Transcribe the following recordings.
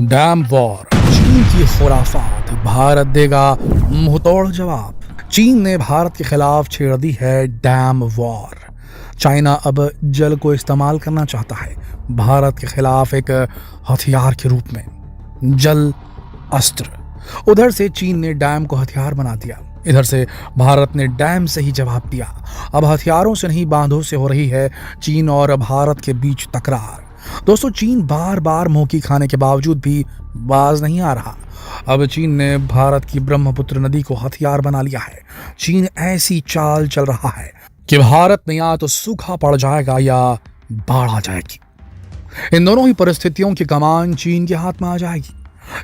Dam war, चीन की खुराफात, भारत देगा मुंहतोड़ जवाब। चीन ने भारत के खिलाफ छेड़ दी है डैम वॉर। चाइना अब जल को इस्तेमाल करना चाहता है भारत के खिलाफ एक हथियार के रूप में, जल अस्त्र। उधर से चीन ने डैम को हथियार बना दिया, इधर से भारत ने डैम से ही जवाब दिया। अब हथियारों से नहीं, बांधों से हो रही है चीन और भारत के बीच तकरार। दोस्तों, चीन बार बार मुंह खाने के बावजूद भी बाज नहीं आ रहा। अब चीन ने भारत की ब्रह्मपुत्र नदी को हथियार बना लिया है। चीन ऐसी चाल चल रहा है कि भारत में या तो सूखा पड़ जाएगा या बाढ़ आ जाएगी। इन दोनों ही परिस्थितियों की कमान चीन के हाथ में आ जाएगी।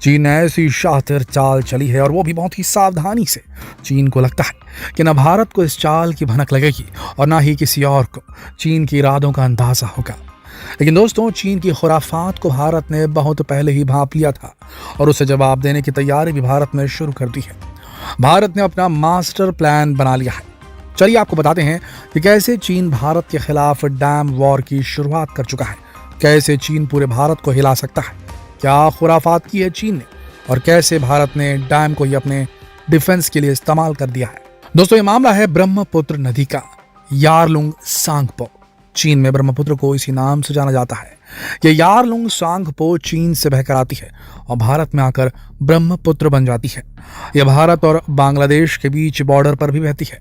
चीन ने ऐसी शातिर चाल चली है और वो भी बहुत ही सावधानी से। चीन को लगता है कि न भारत को इस चाल की भनक लगेगी और ना ही किसी और को चीन के इरादों का अंदाजा होगा। लेकिन दोस्तों, चीन की खुराफात को भारत ने बहुत पहले ही भांप लिया था और उसे जवाब देने की तैयारी भी भारत ने शुरू कर दी है। भारत ने अपना मास्टर प्लान बना लिया है। चलिए आपको बताते हैं कि कैसे चीन भारत के खिलाफ डैम वॉर की शुरुआत कर चुका है, कैसे चीन पूरे भारत को हिला सकता है, क्या खुराफात की है चीन ने और कैसे भारत ने डैम को ही अपने डिफेंस के लिए इस्तेमाल कर दिया है। दोस्तों, ये मामला है ब्रह्मपुत्र नदी का। यारलुंग सांगपो, चीन में ब्रह्मपुत्र को इसी नाम से जाना जाता है। यह यारलुंग सांगपो चीन से बहकर आती है और भारत में आकर ब्रह्मपुत्र बन जाती है। यह भारत और बांग्लादेश के बीच बॉर्डर पर भी बहती है।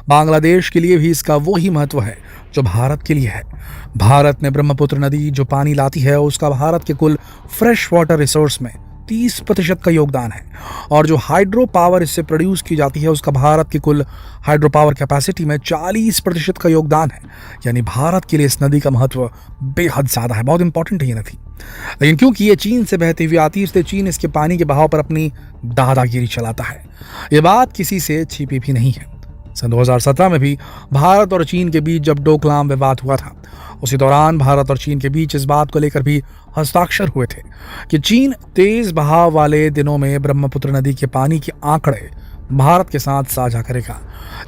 बांग्लादेश के लिए भी इसका वो ही महत्व है जो भारत के लिए है। भारत में ब्रह्मपुत्र नदी जो पानी लाती है उसका भारत के कुल फ्रेश वाटर रिसोर्स में 30% का योगदान है और जो हाइड्रो पावर इससे प्रोड्यूस की जाती है उसका भारत की कुल हाइड्रो पावर कैपेसिटी में 40% का योगदान है। यानी भारत के लिए इस नदी का महत्व बेहद ज़्यादा है, बहुत इंपॉर्टेंट है ये नदी। लेकिन क्योंकि ये चीन से बहती हुई आती है इसलिए चीन इसके पानी के बहाव पर अपनी दादागिरी चलाता है। ये बात किसी से छिपी भी नहीं है। सन 2017 में भी भारत और चीन के बीच जब डोकलाम विवाद हुआ था, उसी दौरान भारत और चीन के बीच इस बात को लेकर भी हस्ताक्षर हुए थे कि चीन तेज बहाव वाले दिनों में ब्रह्मपुत्र नदी के पानी के आंकड़े भारत के साथ साझा करेगा।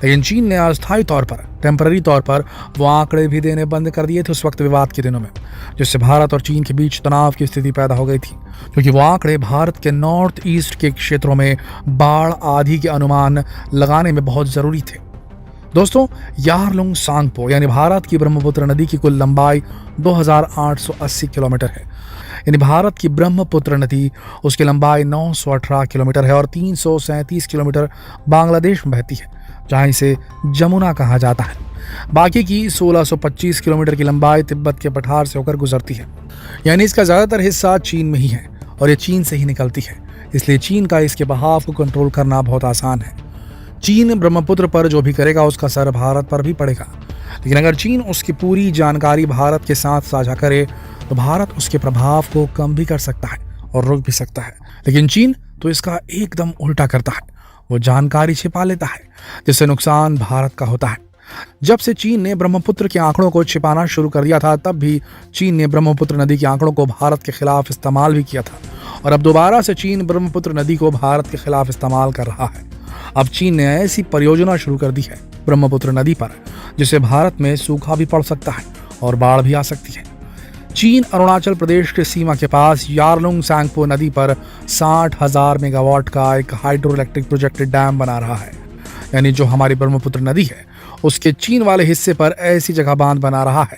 लेकिन चीन ने अस्थायी तौर पर, टेम्पररी तौर पर वो आंकड़े भी देने बंद कर दिए थे उस वक्त विवाद के दिनों में, जिससे भारत और चीन के बीच तनाव की स्थिति पैदा हो गई थी, क्योंकि वो आंकड़े भारत के नॉर्थ ईस्ट के क्षेत्रों में बाढ़ आदि के अनुमान लगाने में बहुत जरूरी थे। दोस्तों, यारलुंग सांगपो यानी भारत की ब्रह्मपुत्र नदी की कुल लंबाई 2880 किलोमीटर है। यानी भारत की ब्रह्मपुत्र नदी, उसकी लंबाई 918 किलोमीटर है और 337 किलोमीटर बांग्लादेश में बहती है, जहां इसे जमुना कहा जाता है। बाकी की 1625 किलोमीटर की लंबाई तिब्बत के पठार से होकर गुजरती है। यानी इसका ज़्यादातर हिस्सा चीन में ही है और ये चीन से ही निकलती है, इसलिए चीन का इसके बहाव को कंट्रोल करना बहुत आसान है। चीन ब्रह्मपुत्र पर जो भी करेगा उसका असर भारत पर भी पड़ेगा। लेकिन अगर चीन उसकी पूरी जानकारी भारत के साथ साझा करे तो भारत उसके प्रभाव को कम भी कर सकता है और रोक भी सकता है। लेकिन चीन तो इसका एकदम उल्टा करता है, वो जानकारी छिपा लेता है, जिससे नुकसान भारत का होता है। जब से चीन ने ब्रह्मपुत्र के आंकड़ों को छिपाना शुरू कर दिया था, तब भी चीन ने ब्रह्मपुत्र नदी के आंकड़ों को भारत के खिलाफ इस्तेमाल भी किया था और अब दोबारा से चीन ब्रह्मपुत्र नदी को भारत के खिलाफ इस्तेमाल कर रहा है। अब चीन ने ऐसी परियोजना शुरू कर दी है ब्रह्मपुत्र नदी पर, जिससे भारत में सूखा भी पड़ सकता है और बाढ़ भी आ सकती है। चीन अरुणाचल प्रदेश के सीमा के पास यारलुंग सांगपो नदी पर 60,000 मेगावाट का एक हाइड्रो इलेक्ट्रिक प्रोजेक्ट डैम बना रहा है। यानी जो हमारी ब्रह्मपुत्र नदी है उसके चीन वाले हिस्से पर ऐसी जगह बांध बना रहा है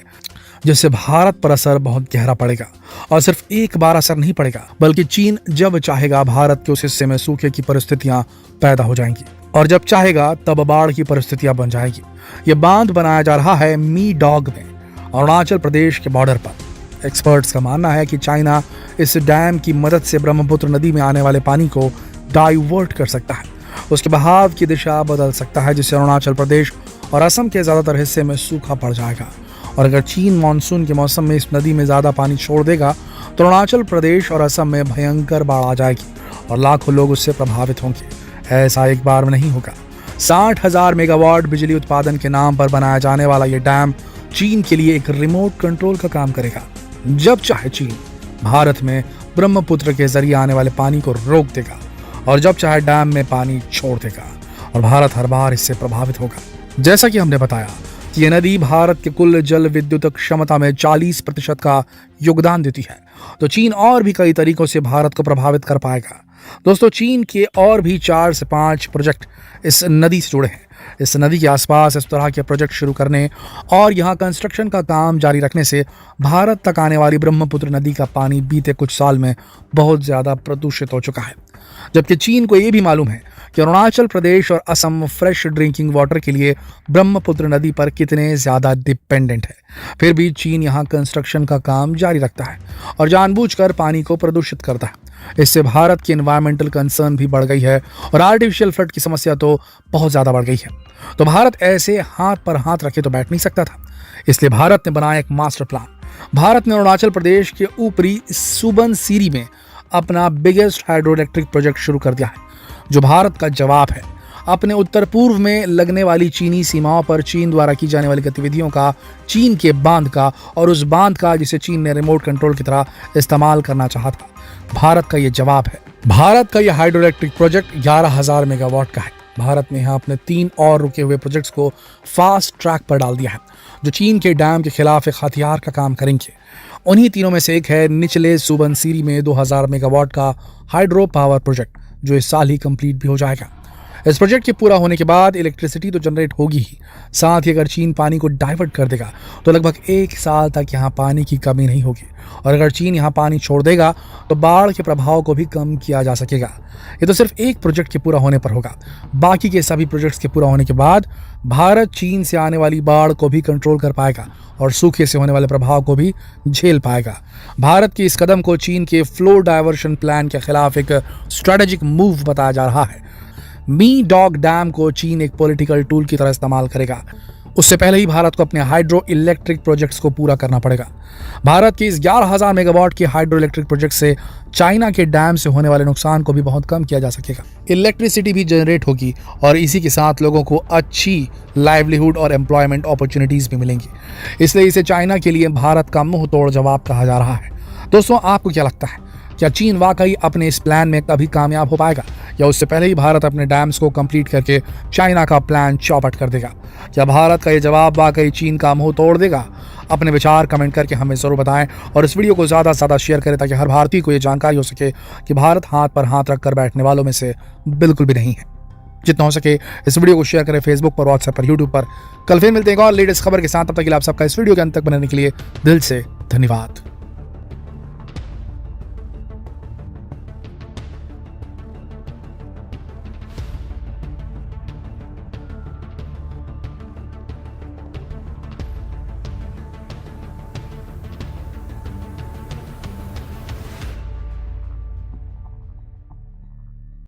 जिससे भारत पर असर बहुत गहरा पड़ेगा। और सिर्फ एक बार असर नहीं पड़ेगा, बल्कि चीन जब चाहेगा भारत के उस हिस्से में सूखे की परिस्थितियां पैदा हो जाएंगी और जब चाहेगा तब बाढ़ की परिस्थितियां बन जाएगी। यह बांध बनाया जा रहा है मी डॉग में, अरुणाचल प्रदेश के बॉर्डर पर। एक्सपर्ट्स का मानना है कि चाइना इस डैम की मदद से ब्रह्मपुत्र नदी में आने वाले पानी को डाइवर्ट कर सकता है, उसके बहाव की दिशा बदल सकता है, जिससे अरुणाचल प्रदेश और असम के ज्यादातर हिस्से में सूखा पड़ जाएगा। और अगर चीन मानसून के मौसम में इस नदी में ज़्यादा पानी छोड़ देगा तो अरुणाचल प्रदेश और असम में भयंकर बाढ़ आ जाएगी और लाखों लोग उससे प्रभावित होंगे। ऐसा एक बार में नहीं होगा। 60,000 मेगावाट बिजली उत्पादन के नाम पर बनाया जाने वाला ये डैम चीन के लिए एक रिमोट कंट्रोल का काम करेगा। जब चाहे चीन भारत में ब्रह्मपुत्र के जरिए आने वाले पानी को रोक देगा और जब चाहे डैम में पानी छोड़ देगा और भारत हर बार इससे प्रभावित होगा। जैसा कि हमने बताया, कि यह नदी भारत के कुल जल विद्युत क्षमता में 40% का योगदान देती है, तो चीन और भी कई तरीकों से भारत को प्रभावित कर पाएगा। दोस्तों, चीन के और भी 4 से 5 प्रोजेक्ट इस नदी से जुड़े हैं। इस नदी के आसपास इस तरह के प्रोजेक्ट शुरू करने और यहाँ कंस्ट्रक्शन का काम जारी रखने से भारत तक आने वाली ब्रह्मपुत्र नदी का पानी बीते कुछ साल में बहुत ज़्यादा प्रदूषित हो चुका है। जबकि चीन को ये भी मालूम है कि अरुणाचल प्रदेश और असम फ्रेश ड्रिंकिंग वाटर के लिए ब्रह्मपुत्र नदी पर कितने ज़्यादा डिपेंडेंट है, फिर भी चीन यहाँ कंस्ट्रक्शन का काम जारी रखता है और जानबूझकर पानी को प्रदूषित करता है। इससे भारत की एनवायरमेंटल कंसर्न भी बढ़ गई है और आर्टिफिशियल फ्लड की समस्या तो बहुत ज़्यादा बढ़ गई है। तो भारत ऐसे हाथ पर हाथ रखे तो बैठ नहीं सकता था, इसलिए भारत ने बनाया एक मास्टर प्लान। भारत ने अरुणाचल प्रदेश के ऊपरी सुबनसिरी में अपना बिगेस्ट हाइड्रो इलेक्ट्रिक प्रोजेक्ट शुरू कर दिया है, जो भारत का जवाब है अपने उत्तर पूर्व में लगने वाली चीनी सीमाओं पर चीन द्वारा की जाने वाली गतिविधियों का, चीन के बांध का और उस बांध का जिसे चीन ने रिमोट कंट्रोल की तरह इस्तेमाल करना चाहा था। भारत का ये जवाब है। भारत का यह हाइड्रो इलेक्ट्रिक प्रोजेक्ट 11,000 मेगावाट का है। भारत ने यहाँ अपने 3 और रुके हुए प्रोजेक्ट्स को फास्ट ट्रैक पर डाल दिया है, जो चीन के डैम के खिलाफ एक हथियार का काम करेंगे। उन्हीं तीनों में से एक है निचले सुबनसिरी में 2000 मेगावाट का हाइड्रो पावर प्रोजेक्ट, जो इस साल ही कंप्लीट भी हो जाएगा। इस प्रोजेक्ट के पूरा होने के बाद इलेक्ट्रिसिटी तो जनरेट होगी ही, साथ ही अगर चीन पानी को डाइवर्ट कर देगा तो लगभग 1 साल तक यहाँ पानी की कमी नहीं होगी। और अगर चीन यहाँ पानी छोड़ देगा तो बाढ़ के प्रभाव को भी कम किया जा सकेगा। ये तो सिर्फ एक प्रोजेक्ट के पूरा होने पर होगा। बाकी के सभी प्रोजेक्ट्स के पूरा होने के बाद भारत चीन से आने वाली बाढ़ को भी कंट्रोल कर पाएगा और सूखे से होने वाले प्रभाव को भी झेल पाएगा। भारत के इस कदम को चीन के फ्लो डाइवर्शन प्लान के खिलाफ एक स्ट्रेटेजिक मूव बताया जा रहा है। मी डॉग डैम को चीन एक पॉलिटिकल टूल की तरह इस्तेमाल करेगा। उससे पहले ही भारत को अपने हाइड्रो इलेक्ट्रिक प्रोजेक्ट्स को पूरा करना पड़ेगा। भारत के इस 11,000 मेगावाट के हाइड्रो इलेक्ट्रिक प्रोजेक्ट से चाइना के डैम से होने वाले नुकसान को भी बहुत कम किया जा सकेगा। इलेक्ट्रिसिटी भी जनरेट होगी और इसी के साथ लोगों को अच्छी लाइवलीहुड और एम्प्लॉयमेंट अपॉर्चुनिटीज भी मिलेंगी। इसलिए इसे चाइना के लिए भारत का मुंह तोड़ जवाब कहा जा रहा है। दोस्तों, आपको क्या लगता है, क्या चीन वाकई अपने इस प्लान में कभी कामयाब हो पाएगा, या उससे पहले ही भारत अपने डैम्स को कंप्लीट करके चाइना का प्लान चौपट कर देगा? क्या भारत का ये जवाब वाकई चीन का मुंह तोड़ देगा? अपने विचार कमेंट करके हमें ज़रूर बताएं और इस वीडियो को ज़्यादा से ज़्यादा शेयर करें ताकि हर भारतीय को ये जानकारी हो सके कि भारत हाथ पर हाथ रखकर बैठने वालों में से बिल्कुल भी नहीं है। जितना हो सके इस वीडियो को शेयर करें फेसबुक पर, व्हाट्सएप पर, यूट्यूब पर। कल फिर मिलते हैं एक और लेटेस्ट खबर के साथ। तब तक के लिए आप सबका इस वीडियो के अंत तक बनने के लिए दिल से धन्यवाद।